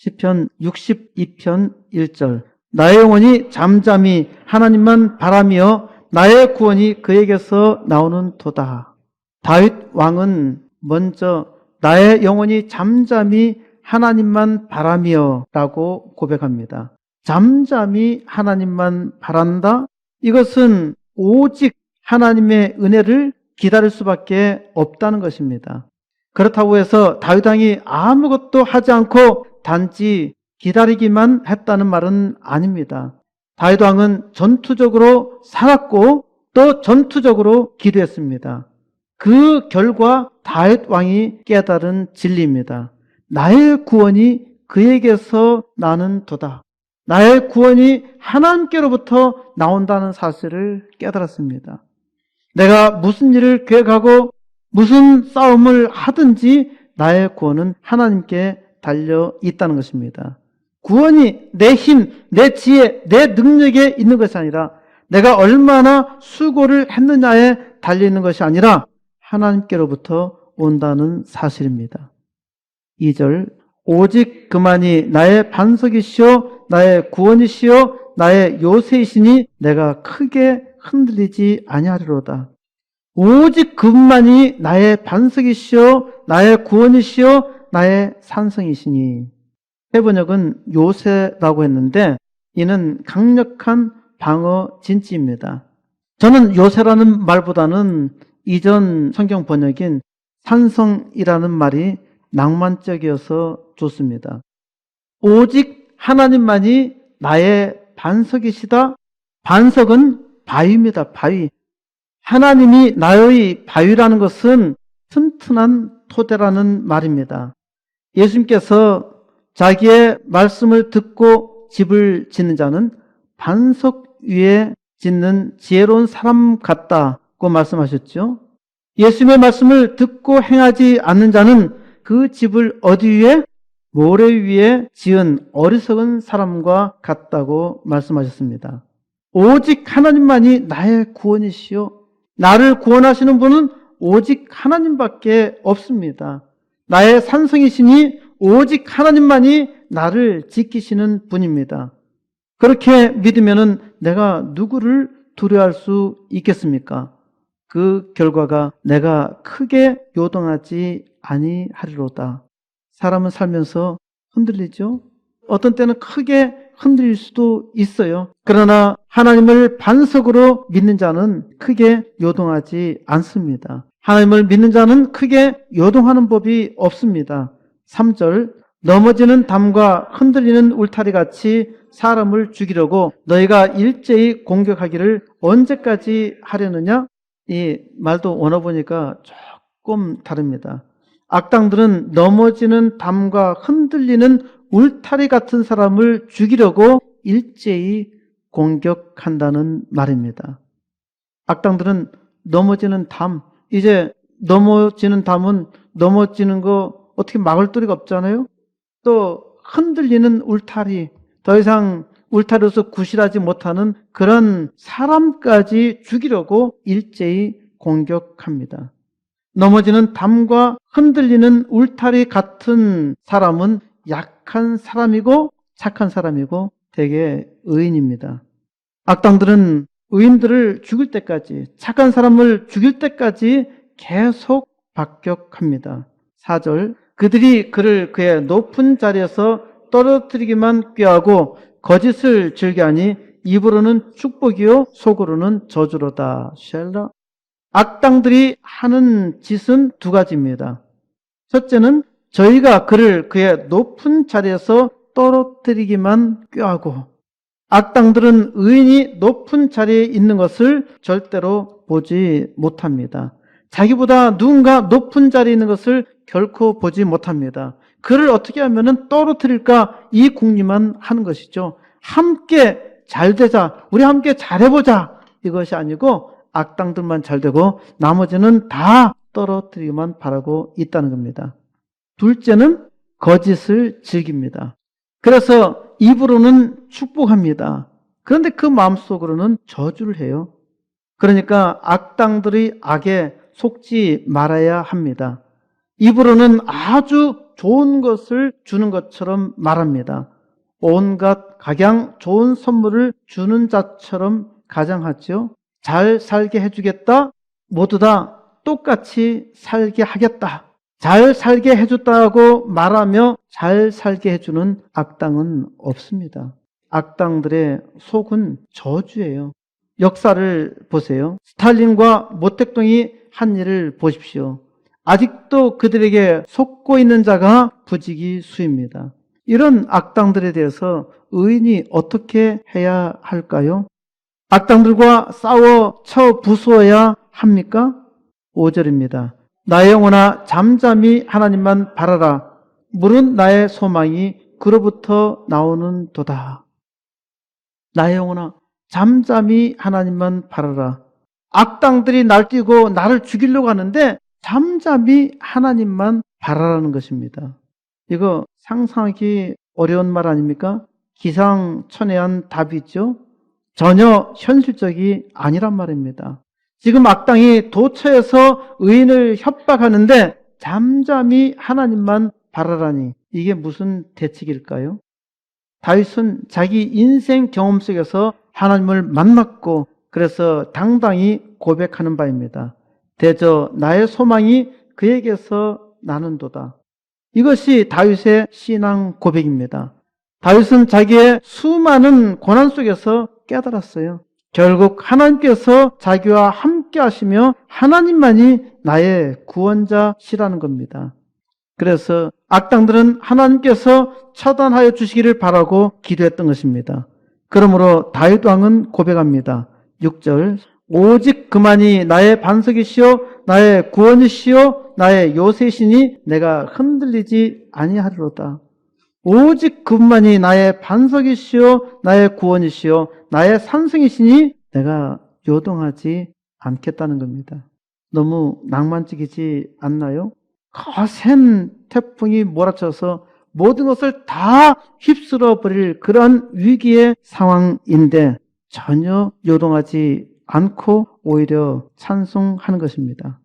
시편 62편 1절. 나의 영혼이 잠잠히 하나님만 바라며 나의 구원이 그에게서 나오는 도다. 다윗 왕은 먼저 나의 영혼이 잠잠히 하나님만 바라며 라고 고백합니다. 잠잠히 하나님만 바란다? 이것은 오직 하나님의 은혜를 기다릴 수밖에 없다는 것입니다. 그렇다고 해서 다윗 왕이 아무것도 하지 않고 단지 기다리기만 했다는 말은 아닙니다. 다윗 왕은 전투적으로 살았고 또 전투적으로 기도했습니다. 그 결과 다윗 왕이 깨달은 진리입니다. 나의 구원이 그에게서 나는 도다. 나의 구원이 하나님께로부터 나온다는 사실을 깨달았습니다. 내가 무슨 일을 계획하고 무슨 싸움을 하든지 나의 구원은 하나님께 달려 있다는 것입니다. 구원이 내 힘, 내 지혜, 내 능력에 있는 것이 아니라 내가 얼마나 수고를 했느냐에 달려 있는 것이 아니라 하나님께로부터 온다는 사실입니다. 2절. 오직 그만이 나의 반석이시오 나의 구원이시오 나의 요새이시니 내가 크게 흔들리지 아니하리로다. 오직 그분만이 나의 반석이시오 나의 구원이시오 나의 산성이시니. 해번역은 요새라고 했는데 이는 강력한 방어 진지입니다. 저는 요새라는 말보다는 이전 성경 번역인 산성이라는 말이 낭만적이어서 좋습니다. 오직 하나님만이 나의 반석이시다. 반석은 바위입니다. 바위. 하나님이 나의 바위라는 것은 튼튼한 토대라는 말입니다. 예수님께서 자기의 말씀을 듣고 집을 짓는 자는 반석 위에 짓는 지혜로운 사람 같다고 말씀하셨죠. 예수님의 말씀을 듣고 행하지 않는 자는 그 집을 어디 위에? 모래 위에 지은 어리석은 사람과 같다고 말씀하셨습니다. 오직 하나님만이 나의 구원이시요. 나를 구원하시는 분은 오직 하나님밖에 없습니다. 나의 산성이시니 오직 하나님만이 나를 지키시는 분입니다. 그렇게 믿으면은 내가 누구를 두려워할 수 있겠습니까? 그 결과가 내가 크게 요동하지 아니하리로다. 사람은 살면서 흔들리죠? 어떤 때는 크게 흔들릴 수도 있어요. 그러나 하나님을 반석으로 믿는 자는 크게 요동하지 않습니다. 하나님을 믿는 자는 크게 요동하는 법이 없습니다. 3절. 넘어지는 담과 흔들리는 울타리 같이 사람을 죽이려고 너희가 일제히 공격하기를 언제까지 하려느냐? 이 말도 원어 보니까 조금 다릅니다. 악당들은 넘어지는 담과 흔들리는 울타리 같은 사람을 죽이려고 일제히 공격한다는 말입니다. 악당들은 넘어지는 담, 이제 넘어지는 담은 넘어지는 거 어떻게 막을 도리가 없잖아요. 또 흔들리는 울타리, 더 이상 울타리로서 구실하지 못하는 그런 사람까지 죽이려고 일제히 공격합니다. 넘어지는 담과 흔들리는 울타리 같은 사람은 약한 사람이고 착한 사람이고 되게 의인입니다. 악당들은 의인들을 죽일 때까지, 착한 사람을 죽일 때까지 계속 박격합니다. 4절. 그들이 그를 그의 높은 자리에서 떨어뜨리기만 꾀하고 거짓을 즐겨하니 입으로는 축복이요 속으로는 저주로다. 쉘라. 악당들이 하는 짓은 두 가지입니다. 첫째는 저희가 그를 그의 높은 자리에서 떨어뜨리기만 꾀하고, 악당들은 의인이 높은 자리에 있는 것을 절대로 보지 못합니다. 자기보다 누군가 높은 자리에 있는 것을 결코 보지 못합니다. 그를 어떻게 하면 떨어뜨릴까 이 궁리만 하는 것이죠. 함께 잘 되자, 우리 함께 잘해보자 이것이 아니고 악당들만 잘 되고 나머지는 다 떨어뜨리기만 바라고 있다는 겁니다. 둘째는 거짓을 즐깁니다. 그래서 입으로는 축복합니다. 그런데 그 마음속으로는 저주를 해요. 그러니까 악당들의 악에 속지 말아야 합니다. 입으로는 아주 좋은 것을 주는 것처럼 말합니다. 온갖 각양 좋은 선물을 주는 자처럼 가장하죠. 잘 살게 해주겠다. 모두 다 똑같이 살게 하겠다. 잘 살게 해줬다고 말하며 잘 살게 해주는 악당은 없습니다. 악당들의 속은 저주예요. 역사를 보세요. 스탈린과 모택동이 한 일을 보십시오. 아직도 그들에게 속고 있는 자가 부지기수입니다. 이런 악당들에 대해서 의인이 어떻게 해야 할까요? 악당들과 싸워 쳐 부수어야 합니까? 5절입니다. 나의 영혼아 잠잠히 하나님만 바라라. 물은 나의 소망이 그로부터 나오는 도다. 나의 영혼아 잠잠히 하나님만 바라라. 악당들이 날뛰고 나를 죽이려고 하는데 잠잠히 하나님만 바라라는 것입니다. 이거 상상하기 어려운 말 아닙니까? 기상천외한 답이죠. 전혀 현실적이 아니란 말입니다. 지금 악당이 도처에서 의인을 협박하는데 잠잠히 하나님만 바라라니 이게 무슨 대책일까요? 다윗은 자기 인생 경험 속에서 하나님을 만났고 그래서 당당히 고백하는 바입니다. 대저 나의 소망이 그에게서 나는도다. 이것이 다윗의 신앙 고백입니다. 다윗은 자기의 수많은 고난 속에서 깨달았어요. 결국 하나님께서 자기와 함께 하시며 하나님만이 나의 구원자시라는 겁니다. 그래서 악당들은 하나님께서 처단하여 주시기를 바라고 기도했던 것입니다. 그러므로 다윗 왕은 고백합니다. 6절 오직 그만이 나의 반석이시요 나의 구원이시요 나의 요새시니 내가 흔들리지 아니하리로다. 오직 그분만이 나의 반석이시요 나의 구원이시요 나의 산성이시니 내가 요동하지 않겠다는 겁니다. 너무 낭만적이지 않나요? 거센 태풍이 몰아쳐서 모든 것을 다 휩쓸어 버릴 그런 위기의 상황인데 전혀 요동하지 않고 오히려 찬송하는 것입니다.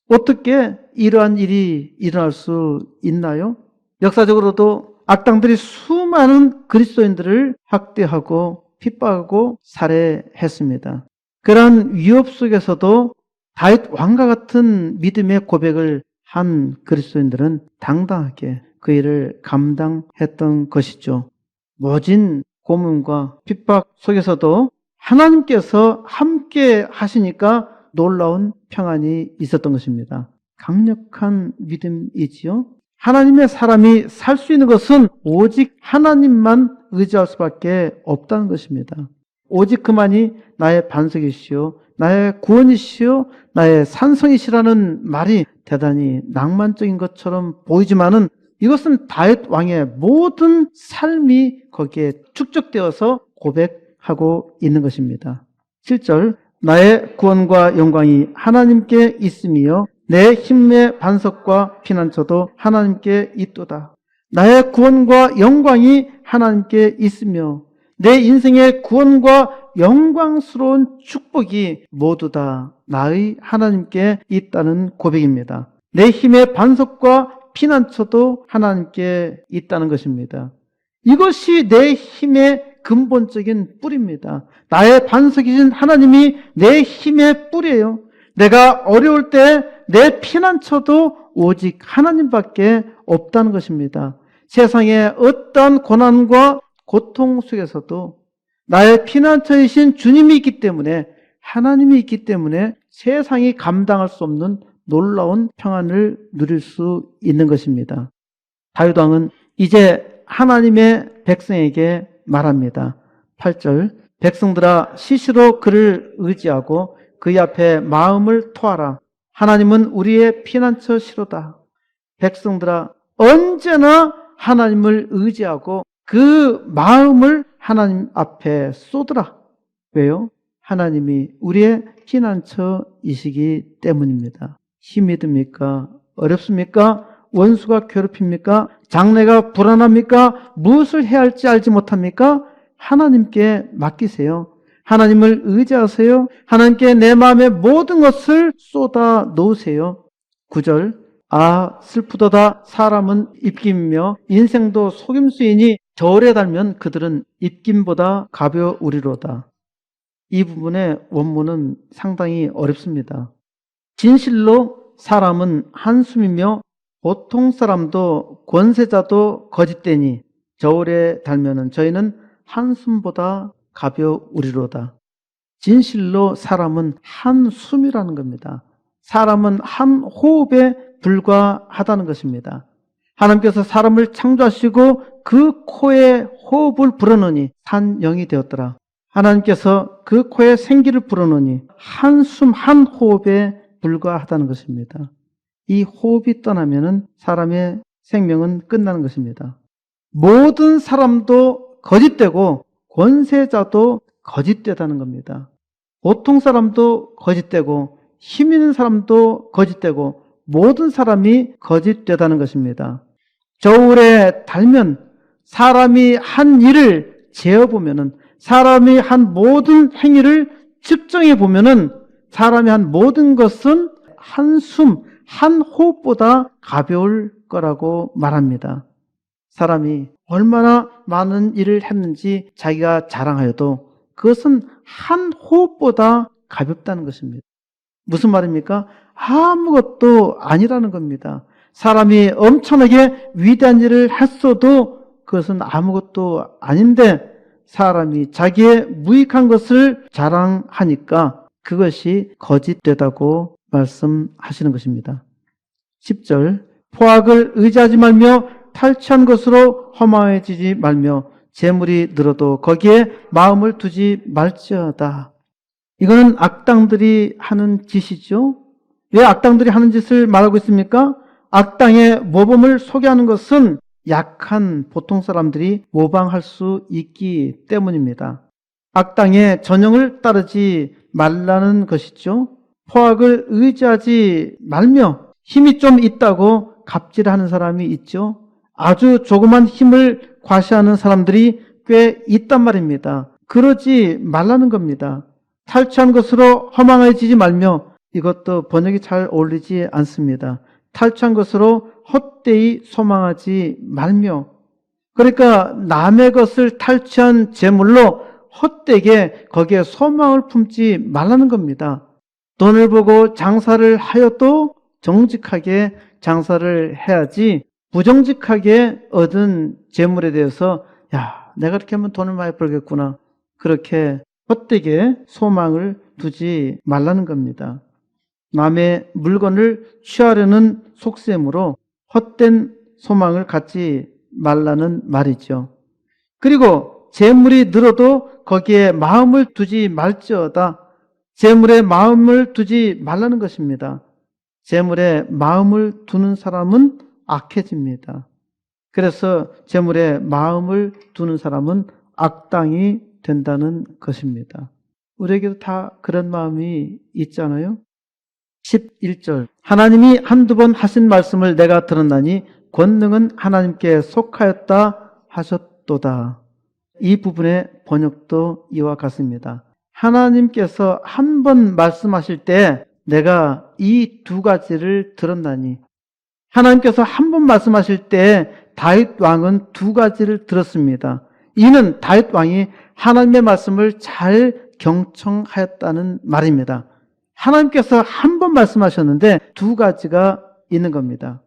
어떻게 이러한 일이 일어날 수 있나요? 역사적으로도 악당들이 수많은 그리스도인들을 학대하고 핍박하고 살해했습니다. 그러한 위협 속에서도 다윗 왕과 같은 믿음의 고백을 한 그리스도인들은 당당하게 그 일을 감당했던 것이죠. 모진 고문과 핍박 속에서도 하나님께서 함께 하시니까 놀라운 평안이 있었던 것입니다. 강력한 믿음이지요. 하나님의 사람이 살 수 있는 것은 오직 하나님만 의지할 수밖에 없다는 것입니다. 오직 그만이 나의 반석이시요 나의 구원이시요 나의 산성이시라는 말이 대단히 낭만적인 것처럼 보이지만은 이것은 다윗 왕의 모든 삶이 거기에 축적되어서 고백하고 있는 것입니다. 7절 나의 구원과 영광이 하나님께 있으며 내 힘의 반석과 피난처도 하나님께 있도다. 나의 구원과 영광이 하나님께 있으며 내 인생의 구원과 영광스러운 축복이 모두 다 나의 하나님께 있다는 고백입니다. 내 힘의 반석과 피난처도 하나님께 있다는 것입니다. 이것이 내 힘의 근본적인 뿌리입니다. 나의 반석이신 하나님이 내 힘의 뿌리예요. 내가 어려울 때 내 피난처도 오직 하나님밖에 없다는 것입니다. 세상의 어떠한 고난과 고통 속에서도 나의 피난처이신 주님이 있기 때문에 하나님이 있기 때문에 세상이 감당할 수 없는 놀라운 평안을 누릴 수 있는 것입니다. 다윗 왕은 이제 하나님의 백성에게 말합니다. 8절 백성들아 시시로 그를 의지하고 그의 앞에 마음을 토하라. 하나님은 우리의 피난처시로다. 백성들아 언제나 하나님을 의지하고 그 마음을 하나님 앞에 쏟으라. 왜요? 하나님이 우리의 피난처이시기 때문입니다. 힘이 듭니까? 어렵습니까? 원수가 괴롭힙니까? 장래가 불안합니까? 무엇을 해야 할지 알지 못합니까? 하나님께 맡기세요. 하나님을 의지하세요. 하나님께 내 마음의 모든 것을 쏟아 놓으세요. 9절 아, 슬프도다. 사람은 입김이며 인생도 속임수이니 저울에 달면 그들은 입김보다 가벼우리로다. 이 부분의 원문은 상당히 어렵습니다. 진실로 사람은 한숨이며 보통 사람도 권세자도 거짓되니 저울에 달면은 저희는 한숨보다 가벼우리로다. 진실로 사람은 한숨이라는 겁니다. 사람은 한 호흡에 불과하다는 것입니다. 하나님께서 사람을 창조하시고 그 코에 호흡을 불어넣으니 산 영이 되었더라. 하나님께서 그 코에 생기를 불어넣으니 한숨 한 호흡에 불과하다는 것입니다. 이 호흡이 떠나면은 사람의 생명은 끝나는 것입니다. 모든 사람도 거짓되고 권세자도 거짓되다는 겁니다. 보통 사람도 거짓되고 힘 있는 사람도 거짓되고 모든 사람이 거짓되다는 것입니다. 저울에 달면 사람이 한 일을 재어보면은 사람이 한 모든 행위를 측정해 보면은 사람이 한 모든 것은 한숨, 한 호흡보다 가벼울 거라고 말합니다. 사람이 얼마나 많은 일을 했는지 자기가 자랑하여도 그것은 한 호흡보다 가볍다는 것입니다. 무슨 말입니까? 아무것도 아니라는 겁니다. 사람이 엄청나게 위대한 일을 했어도 그것은 아무것도 아닌데 사람이 자기의 무익한 것을 자랑하니까 그것이 거짓되다고 말씀하시는 것입니다. 10절 포악을 의지하지 말며 탈취한 것으로 허망해지지 말며 재물이 늘어도 거기에 마음을 두지 말지어다. 이거는 악당들이 하는 짓이죠. 왜 악당들이 하는 짓을 말하고 있습니까? 악당의 모범을 소개하는 것은 약한 보통 사람들이 모방할 수 있기 때문입니다. 악당의 전형을 따르지 말라는 것이죠. 포악을 의지하지 말며 힘이 좀 있다고 갑질하는 사람이 있죠. 아주 조그만 힘을 과시하는 사람들이 꽤 있단 말입니다. 그러지 말라는 겁니다. 탈취한 것으로 허망해지지 말며 이것도 번역이 잘 어울리지 않습니다. 탈취한 것으로 헛되이 소망하지 말며 그러니까 남의 것을 탈취한 재물로 헛되게 거기에 소망을 품지 말라는 겁니다. 돈을 보고 장사를 하여도 정직하게 장사를 해야지 부정직하게 얻은 재물에 대해서 야 내가 이렇게 하면 돈을 많이 벌겠구나 그렇게 헛되게 소망을 두지 말라는 겁니다. 남의 물건을 취하려는 속셈으로 헛된 소망을 갖지 말라는 말이죠. 그리고 재물이 늘어도 거기에 마음을 두지 말지어다. 재물에 마음을 두지 말라는 것입니다. 재물에 마음을 두는 사람은 악해집니다. 그래서 재물에 마음을 두는 사람은 악당이 된다는 것입니다. 우리에게도 다 그런 마음이 있잖아요. 11절 하나님이 한두 번 하신 말씀을 내가 들었나니 권능은 하나님께 속하였다 하셨도다. 이 부분의 번역도 이와 같습니다. 하나님께서 한 번 말씀하실 때 내가 이 두 가지를 들었나니 하나님께서 한 번 말씀하실 때 다윗 왕은 두 가지를 들었습니다. 이는 다윗 왕이 하나님의 말씀을 잘 경청하였다는 말입니다. 하나님께서 한 번 말씀하셨는데 두 가지가 있는 겁니다.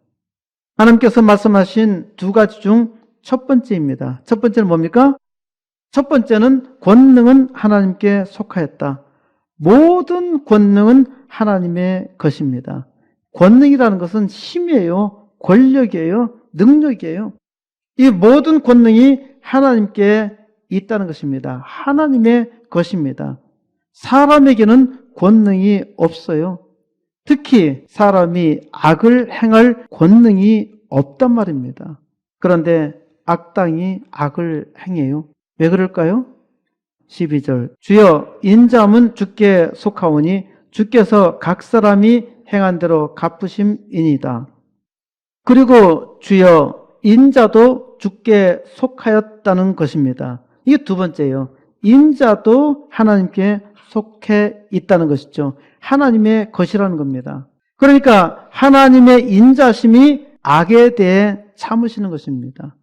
하나님께서 말씀하신 두 가지 중 첫 번째입니다. 첫 번째는 뭡니까? 첫 번째는 권능은 하나님께 속하였다. 모든 권능은 하나님의 것입니다. 권능이라는 것은 힘이에요. 권력이에요. 능력이에요. 이 모든 권능이 하나님께 있다는 것입니다. 하나님의 것입니다. 사람에게는 권능이 없어요. 특히 사람이 악을 행할 권능이 없단 말입니다. 그런데 악당이 악을 행해요. 왜 그럴까요? 12절 주여 인자함은 주께 속하오니 주께서 각 사람이 행한 대로 갚으심이니이다. 그리고 주여 인자도 주께 속하였다는 것입니다. 이게 두 번째예요. 인자도 하나님께 속해 있다는 것이죠. 하나님의 것이라는 겁니다. 그러니까 하나님의 인자심이 악에 대해 참으시는 것입니다.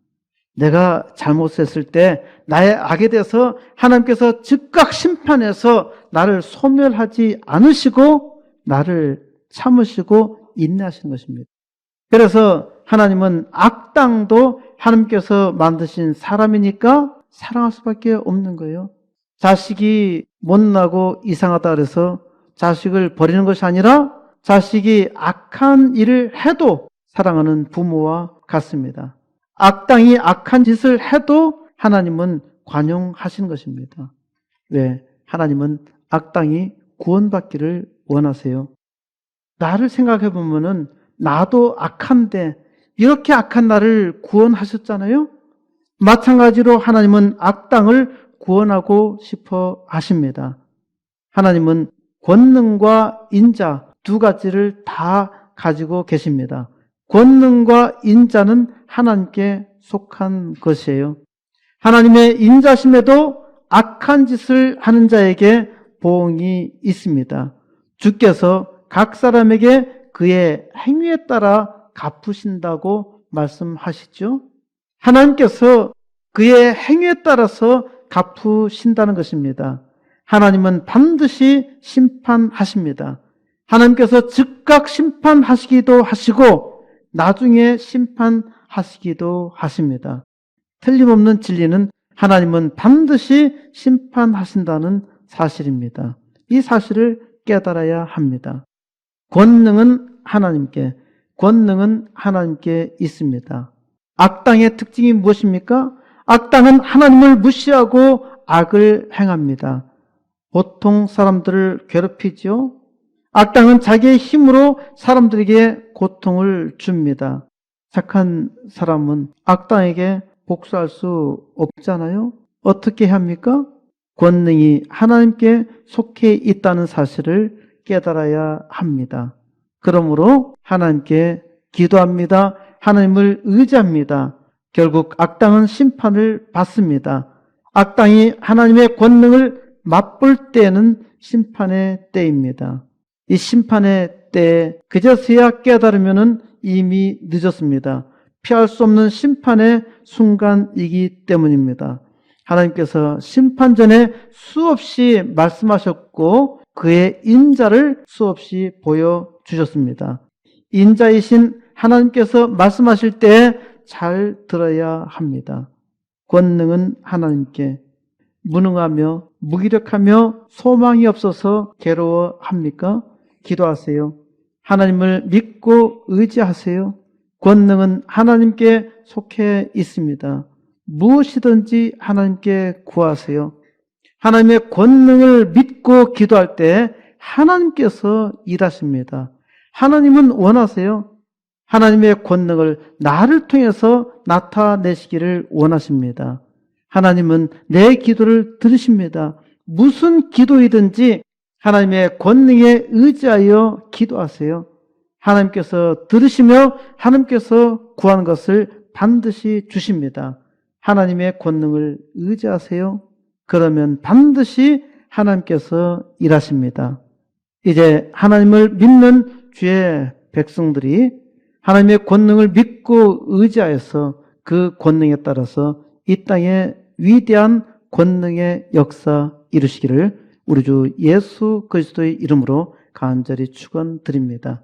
내가 잘못했을 때 나의 악에 대해서 하나님께서 즉각 심판해서 나를 소멸하지 않으시고 나를 참으시고 인내하시는 것입니다. 그래서 하나님은 악당도 하나님께서 만드신 사람이니까 사랑할 수밖에 없는 거예요. 자식이 못나고 이상하다 그래서 자식을 버리는 것이 아니라 자식이 악한 일을 해도 사랑하는 부모와 같습니다. 악당이 악한 짓을 해도 하나님은 관용하신 것입니다. 왜? 하나님은 악당이 구원받기를 원하세요. 나를 생각해 보면은 나도 악한데 이렇게 악한 나를 구원하셨잖아요. 마찬가지로 하나님은 악당을 구원하고 싶어 하십니다. 하나님은 권능과 인자 두 가지를 다 가지고 계십니다. 권능과 인자는 하나님께 속한 것이에요. 하나님의 인자심에도 악한 짓을 하는 자에게 보응이 있습니다. 주께서 각 사람에게 그의 행위에 따라 갚으신다고 말씀하시죠. 하나님께서 그의 행위에 따라서 갚으신다는 것입니다. 하나님은 반드시 심판하십니다. 하나님께서 즉각 심판하시기도 하시고 나중에 심판하시기도 하십니다. 틀림없는 진리는 하나님은 반드시 심판하신다는 사실입니다. 이 사실을 깨달아야 합니다. 권능은 하나님께 있습니다. 악당의 특징이 무엇입니까? 악당은 하나님을 무시하고 악을 행합니다. 보통 사람들을 괴롭히죠. 악당은 자기의 힘으로 사람들에게 고통을 줍니다. 착한 사람은 악당에게 복수할 수 없잖아요. 어떻게 합니까? 권능이 하나님께 속해 있다는 사실을 깨달아야 합니다. 그러므로 하나님께 기도합니다. 하나님을 의지합니다. 결국 악당은 심판을 받습니다. 악당이 하나님의 권능을 맛볼 때는 심판의 때입니다. 이 심판의 때에 그제서야 깨달으면 이미 늦었습니다. 피할 수 없는 심판의 순간이기 때문입니다. 하나님께서 심판 전에 수없이 말씀하셨고 그의 인자를 수없이 보여주셨습니다. 인자이신 하나님께서 말씀하실 때 잘 들어야 합니다. 권능은 하나님께. 무능하며 무기력하며 소망이 없어서 괴로워합니까? 기도하세요. 하나님을 믿고 의지하세요. 권능은 하나님께 속해 있습니다. 무엇이든지 하나님께 구하세요. 하나님의 권능을 믿고 기도할 때 하나님께서 일하십니다. 하나님은 원하세요. 하나님의 권능을 나를 통해서 나타내시기를 원하십니다. 하나님은 내 기도를 들으십니다. 무슨 기도이든지 하나님의 권능에 의지하여 기도하세요. 하나님께서 들으시며 하나님께서 구하는 것을 반드시 주십니다. 하나님의 권능을 의지하세요. 그러면 반드시 하나님께서 일하십니다. 이제 하나님을 믿는 주의 백성들이 하나님의 권능을 믿고 의지하여서 그 권능에 따라서 이 땅에 위대한 권능의 역사 이루시기를 우리 주 예수 그리스도의 이름으로 간절히 축원드립니다.